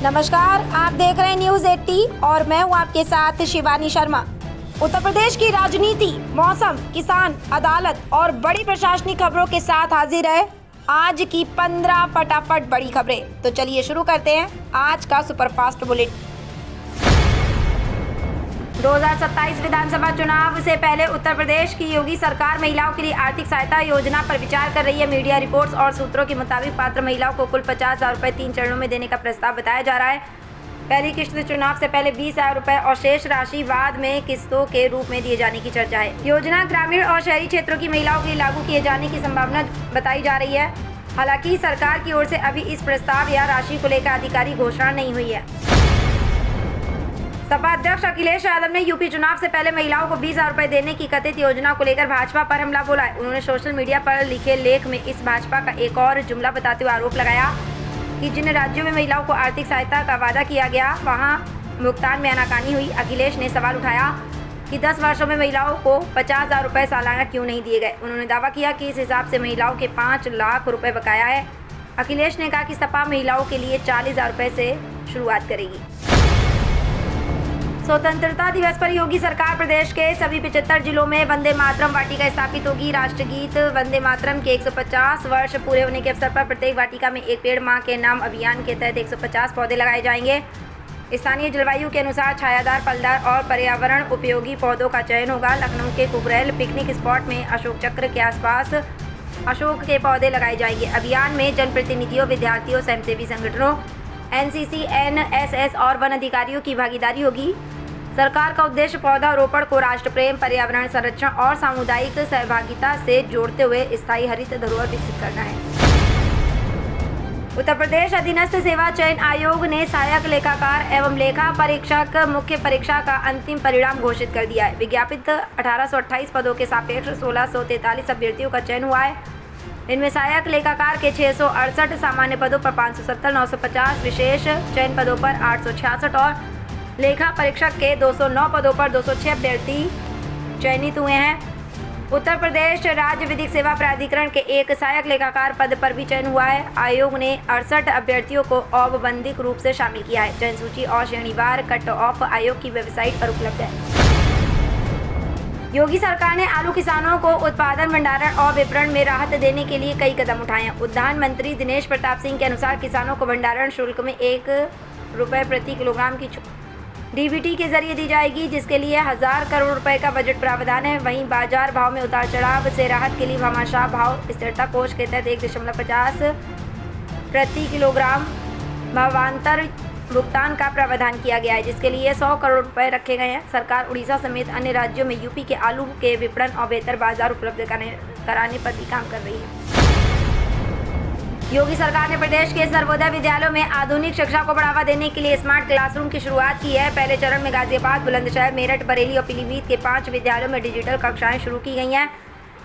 नमस्कार, आप देख रहे हैं न्यूज 80 और मैं हूं आपके साथ शिवानी शर्मा। उत्तर प्रदेश की राजनीति, मौसम, किसान, अदालत और बड़ी प्रशासनिक खबरों के साथ हाजिर है आज की 15 फटाफट बड़ी खबरें। तो चलिए शुरू करते हैं आज का सुपरफास्ट बुलेटिन। 2027 विधानसभा चुनाव से पहले उत्तर प्रदेश की योगी सरकार महिलाओं के लिए आर्थिक सहायता योजना पर विचार कर रही है। मीडिया रिपोर्ट्स और सूत्रों के मुताबिक पात्र महिलाओं को कुल 50,000 रुपए 3 चरणों में देने का प्रस्ताव बताया जा रहा है। पहली किस्त चुनाव से पहले 20,000 रुपए और शेष राशि बाद में किस्तों के रूप में दिए जाने की चर्चा है। योजना ग्रामीण और शहरी क्षेत्रों की महिलाओं के लिए लागू किए जाने की संभावना बताई जा रही है। हालांकि सरकार की ओर से अभी इस प्रस्ताव या राशि को लेकर आधिकारिक घोषणा नहीं हुई है। सपा अध्यक्ष अखिलेश यादव ने यूपी चुनाव से पहले महिलाओं को 20,000 रुपए देने की कथित योजना को लेकर भाजपा पर हमला बोला है। उन्होंने सोशल मीडिया पर लिखे लेख में इस भाजपा का एक और जुमला बताते हुए आरोप लगाया कि जिन राज्यों में महिलाओं को आर्थिक सहायता का वादा किया गया वहां भुगतान में आनाकानी हुई। अखिलेश ने सवाल उठाया कि 10 वर्षों में महिलाओं को 50,000 रुपए सालाना क्यों नहीं दिए गए। उन्होंने दावा किया कि इस हिसाब से महिलाओं के 5 लाख रुपए बकाया है। अखिलेश ने कहा कि सपा महिलाओं के लिए 40,000 रुपए से शुरुआत करेगी। स्वतंत्रता दिवस पर योगी सरकार प्रदेश के सभी 75 जिलों में वंदे मातरम वाटिका स्थापित होगी। राष्ट्रगीत वंदे मातरम के 150 वर्ष पूरे होने के अवसर पर प्रत्येक वाटिका में एक पेड़ मां के नाम अभियान के तहत 150 पौधे लगाए जाएंगे। स्थानीय जलवायु के अनुसार छायादार, फलदार और पर्यावरण उपयोगी पौधों का चयन होगा। लखनऊ के कुबरेल पिकनिक स्पॉट में अशोक चक्र के आसपास अशोक के पौधे लगाए जाएंगे। अभियान में जनप्रतिनिधियों, विद्यार्थियों, स्वयंसेवी संगठनों, एनसीसी, एनएसएस और वन अधिकारियों की भागीदारी होगी। सरकार का उद्देश्य पौधारोपण को राष्ट्र प्रेम, पर्यावरण संरक्षण और सामुदायिक सहभागिता से जोड़ते हुए स्थायी हरित धरोहर विकसित करना है। उत्तर प्रदेश अधीनस्थ सेवा चयन आयोग ने सहायक लेखाकार एवं लेखा परीक्षक मुख्य परीक्षा का अंतिम परिणाम घोषित कर दिया है। विज्ञापित 1828 पदों के सापेक्ष 1643 अभ्यर्थियों का चयन हुआ है। इनमें सहायक लेखाकार के 668, सामान्य पदों पर 570, 950, विशेष चयन पदों पर 866 और लेखा परीक्षक के 209 पदों पर 206 अभ्यर्थी चयनित हुए हैं। उत्तर प्रदेश राज्य विधिक सेवा प्राधिकरण के एक सहायक लेखाकार पद पर भी चयन हुआ है। आयोग ने 68 अभ्यर्थियों को औपबंधिक रूप से शामिल किया है। चयन सूची और श्रेणीवार कट ऑफ आयोग की वेबसाइट पर उपलब्ध है। योगी सरकार ने आलू किसानों को उत्पादन, भंडारण और विपणन में राहत देने के लिए कई कदम उठाए हैं। उद्यान मंत्री दिनेश प्रताप सिंह के अनुसार किसानों को भंडारण शुल्क में 1 रुपये प्रति किलोग्राम की डीबीटी के जरिए दी जाएगी, जिसके लिए 1000 करोड़ रुपए का बजट प्रावधान है। वहीं बाजार भाव में उतार चढ़ाव से राहत के लिए भामाशाह भाव स्थिरता कोष के तहत 1.50 प्रति किलोग्राम भावांतर भुगतान का प्रावधान किया गया है, जिसके लिए 100 करोड़ रुपए रखे गए हैं। सरकार उड़ीसा समेत अन्य राज्यों में यूपी के आलू के विपणन और बेहतर बाजार उपलब्ध कराने पर भी काम कर रही है। योगी सरकार ने प्रदेश के सर्वोदय विद्यालयों में आधुनिक शिक्षा को बढ़ावा देने के लिए स्मार्ट क्लासरूम की शुरुआत की है। पहले चरण में गाजियाबाद, बुलंदशहर, मेरठ, बरेली और पीलीभीत के 5 विद्यालयों में डिजिटल कक्षाएं शुरू की गई हैं।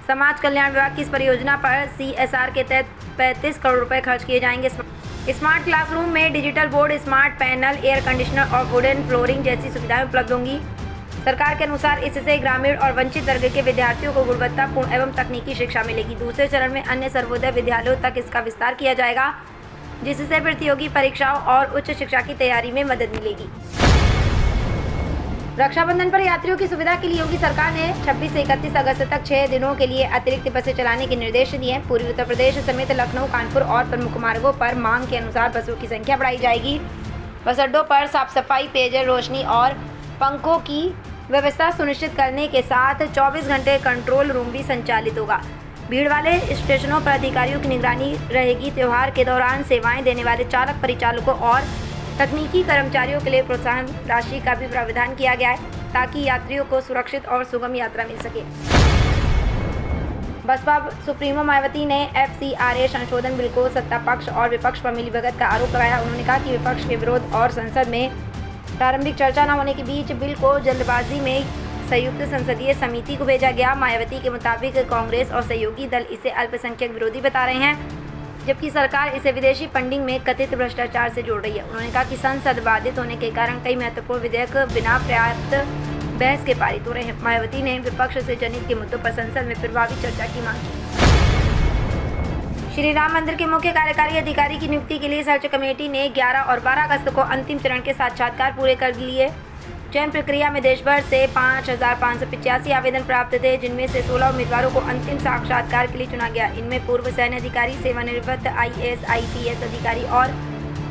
समाज कल्याण विभाग की इस परियोजना पर CSR के तहत 35 करोड़ रुपए खर्च किए जाएंगे। स्मार्ट क्लासरूम में digital board, smart panel, air conditioner और वुडन फ्लोरिंग जैसी सुविधाएं उपलब्ध होंगी। सरकार के अनुसार इससे ग्रामीण और वंचित वर्ग के विद्यार्थियों को गुणवत्तापूर्ण एवं तकनीकी शिक्षा मिलेगी। दूसरे चरण में अन्य सर्वोदय विद्यालयों तक इसका विस्तार किया जाएगा, जिससे प्रतियोगी परीक्षाओं और उच्च शिक्षा की तैयारी में मदद मिलेगी। रक्षाबंधन पर यात्रियों की सुविधा के लिए योगी सरकार ने 26 से 31 अगस्त तक 6 दिनों के लिए अतिरिक्त बसें चलाने के निर्देश दिए हैं। पूर्वी उत्तर प्रदेश समेत लखनऊ, कानपुर और प्रमुख मार्गों पर मांग के अनुसार बसों की संख्या बढ़ाई जाएगी। बस अड्डों पर साफ सफाई, पेयजल, रोशनी और पंखों की व्यवस्था सुनिश्चित करने के साथ 24 घंटे कंट्रोल रूम भी संचालित होगा। भीड़ वाले स्टेशनों पर अधिकारियों की निगरानी रहेगी। त्योहार के दौरान सेवाएं देने वाले चालक, परिचालकों और तकनीकी कर्मचारियों के लिए प्रोत्साहन राशि का भी प्रावधान किया गया है, ताकि यात्रियों को सुरक्षित और सुगम यात्रा मिल सके। बसपा सुप्रीमो मायावती ने FCRA संशोधन बिल को सत्ता पक्ष और विपक्ष पर मिलीभगत का आरोप लगाया। उन्होंने कहा कि विपक्ष के विरोध और संसद में प्रारंभिक चर्चा न होने के बीच बिल को जल्दबाजी में संयुक्त संसदीय समिति को भेजा गया। मायावती के मुताबिक कांग्रेस और सहयोगी दल इसे अल्पसंख्यक विरोधी बता रहे हैं, जबकि सरकार इसे विदेशी फंडिंग में कथित भ्रष्टाचार से जोड़ रही है। उन्होंने कहा कि संसद बाधित होने के कारण कई महत्वपूर्ण विधेयक बिना पर्याप्त बहस के पारित हो रहे हैं। मायावती ने विपक्ष से जनहित के मुद्दों पर संसद में प्रभावी चर्चा की मांग की। श्री राम मंदिर के मुख्य कार्यकारी अधिकारी की नियुक्ति के लिए सर्च कमेटी ने 11 और 12 अगस्त को अंतिम चरण के साक्षात्कार पूरे कर लिए। चयन प्रक्रिया में देश भर से 5,585 आवेदन प्राप्त थे, जिनमें से 16 उम्मीदवारों को अंतिम साक्षात्कार के लिए चुना गया। इनमें पूर्व सैन्य अधिकारी, सेवानिवृत्त IAS, IPS अधिकारी और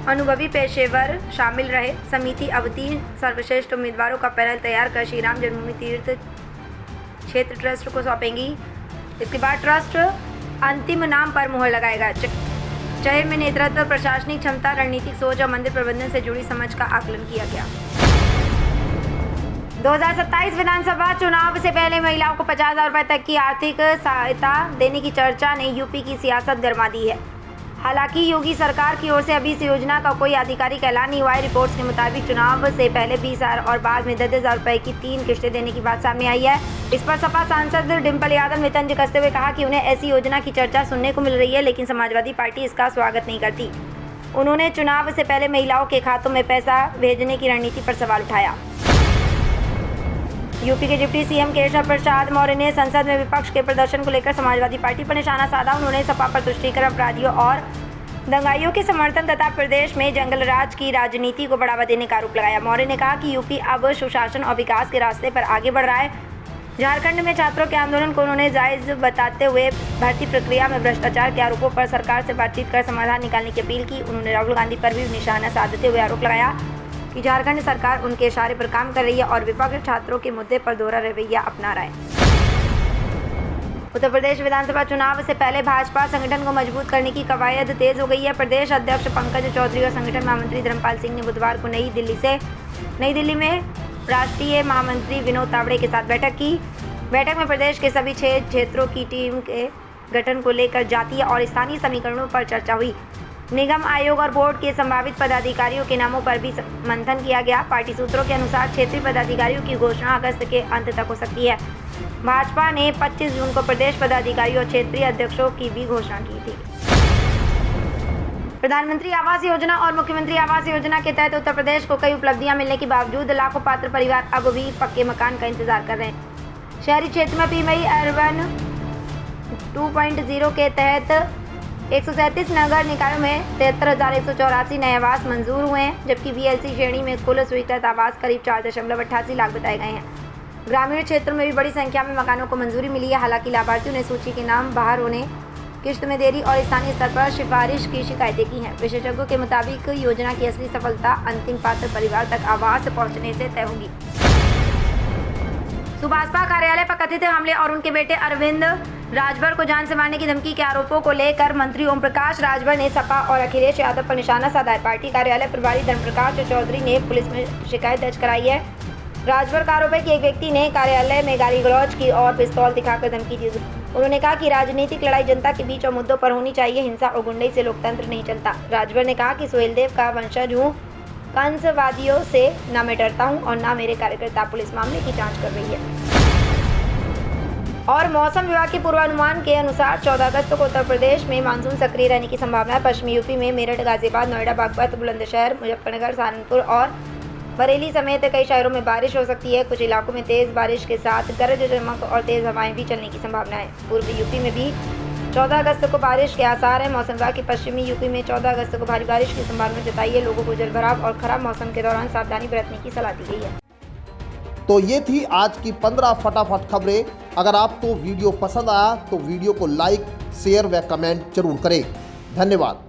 अनुभवी पेशेवर शामिल रहे। समिति अवतीर्ण सर्वश्रेष्ठ उम्मीदवारों का पैनल तैयार कर श्री राम जन्मभूमि तीर्थ क्षेत्र ट्रस्ट को सौंपेंगी। इसके बाद ट्रस्ट अंतिम नाम पर मुहर लगाएगा। चयन में नेतृत्व, प्रशासनिक क्षमता, रणनीतिक सोच और मंदिर प्रबंधन से जुड़ी समझ का आकलन किया गया। 2027 विधानसभा चुनाव से पहले महिलाओं को 50,000 रुपये तक की आर्थिक सहायता देने की चर्चा ने यूपी की सियासत गरमा दी है। हालांकि योगी सरकार की ओर से अभी इस योजना का कोई आधिकारिक ऐलान नहीं हुआ है। रिपोर्ट्स के मुताबिक चुनाव से पहले 20,000 और बाद में 10,000 रुपये की 3 किस्तें देने की बात सामने आई है। इस पर सपा सांसद डिम्पल यादव ने तंज कसते हुए कहा कि उन्हें ऐसी योजना की चर्चा सुनने को मिल रही है, लेकिन समाजवादी पार्टी इसका स्वागत नहीं करती। उन्होंने चुनाव से पहले महिलाओं के खातों में पैसा भेजने की रणनीति पर सवाल उठाया। यूपी के डिप्टी सीएम केशव प्रसाद मौर्य ने संसद में विपक्ष के प्रदर्शन को लेकर समाजवादी पार्टी पर निशाना साधा। उन्होंने सपा पर तुष्टीकरण, अपराधियों और दंगाइयों के समर्थन तथा प्रदेश में जंगल राज की राजनीति को बढ़ावा देने का आरोप लगाया। मौर्य ने कहा कि यूपी अब सुशासन और विकास के रास्ते पर आगे बढ़ रहा है। झारखंड में छात्रों के आंदोलन को उन्होंने जायज बताते हुए भर्ती प्रक्रिया में भ्रष्टाचार के आरोपों पर सरकार से बातचीत कर समाधान निकालने की अपील की। उन्होंने राहुल गांधी पर भी निशाना साधते हुए आरोप लगाया कि झारखंड सरकार उनके इशारे पर काम कर रही है और विपक्ष छात्रों के मुद्दे पर दोहरा रवैया अपना रहा है। उत्तर प्रदेश विधानसभा चुनाव से पहले भाजपा संगठन को मजबूत करने की कवायद तेज हो गई है। प्रदेश अध्यक्ष पंकज चौधरी और संगठन महामंत्री धर्मपाल सिंह ने बुधवार को नई दिल्ली में राष्ट्रीय महामंत्री विनोद तावड़े के साथ बैठक की। बैठक में प्रदेश के सभी 6 क्षेत्रों की टीम के गठन को लेकर जातीय और स्थानीय समीकरणों पर चर्चा हुई। निगम आयोग और बोर्ड के संभावित पदाधिकारियों के नामों पर भी मंथन किया गया। पार्टी सूत्रों के अनुसार क्षेत्रीय पदाधिकारियों की घोषणा अगस्त के अंत तक हो सकती है। भाजपा ने 25 जून को प्रदेश पदाधिकारियों और क्षेत्रीय अध्यक्षों की भी घोषणा की थी। प्रधानमंत्री आवास योजना और मुख्यमंत्री आवास योजना के तहत उत्तर प्रदेश को कई उपलब्धियां मिलने के बावजूद लाखों पात्र परिवार अब भी पक्के मकान का इंतजार कर रहे हैं। शहरी क्षेत्र में पीएमई अर्बन 2.0 के तहत 137 नगर निकायों में 73,184 नए आवास मंजूर हुए हैं, जबकि VLC श्रेणी में कुल स्वीकृत आवास करीब 4.88 लाख बताए गए हैं। ग्रामीण क्षेत्रों में भी बड़ी संख्या में मकानों को मंजूरी मिली है। हालांकि लाभार्थियों ने सूची के नाम बाहर होने, किश्त में देरी और स्थानीय स्तर पर सिफारिश की शिकायतें की हैं। विशेषज्ञों के मुताबिक योजना की असली सफलता अंतिम पात्र परिवार तक आवास पहुँचने से तय होगी। सुभाषपा कार्यालय पर कथित हमले और उनके बेटे अरविंद राजभर को जान से मारने की धमकी के आरोपों को लेकर मंत्री ओम प्रकाश राजभर ने सपा और अखिलेश यादव पर निशाना साधा है। पार्टी कार्यालय प्रभारी धर्मप्रकाश चौधरी ने पुलिस में शिकायत दर्ज कराई है। राजभर का आरोप है कि एक व्यक्ति ने कार्यालय में गाली गलौज की और पिस्तौल दिखाकर धमकी दी। उन्होंने कहा कि राजनीतिक लड़ाई जनता के बीच और मुद्दों पर होनी चाहिए, हिंसा और गुंडई से लोकतंत्र नहीं चलता। राजभर ने कहा कि सुहेलदेव का वंशज हूँ, कंसवादियों से न मैं डरता हूँ और न मेरे कार्यकर्ता। पुलिस मामले की जांच कर रही है। और मौसम विभाग के पूर्वानुमान के अनुसार 14 अगस्त को उत्तर प्रदेश में मानसून सक्रिय रहने की संभावना है। पश्चिमी यूपी में मेरठ, गाजियाबाद, नोएडा, बागपत, बुलंदशहर, मुजफ्फरनगर, सहारनपुर और बरेली समेत कई शहरों में बारिश हो सकती है। कुछ इलाकों में तेज बारिश के साथ गरज चमक और तेज हवाएं भी चलने की संभावना है। पूर्वी यूपी में भी 14 अगस्त को बारिश के आसार हैं। मौसम विभाग की पश्चिमी यूपी में 14 अगस्त को भारी बारिश की संभावना जताई है। लोगों को जलभराव और खराब मौसम के दौरान सावधानी बरतने की सलाह दी गई है। तो ये थी आज की 15 फटाफट खबरें। अगर आपको वीडियो पसंद आया तो वीडियो को लाइक, शेयर व कमेंट जरूर करें। धन्यवाद।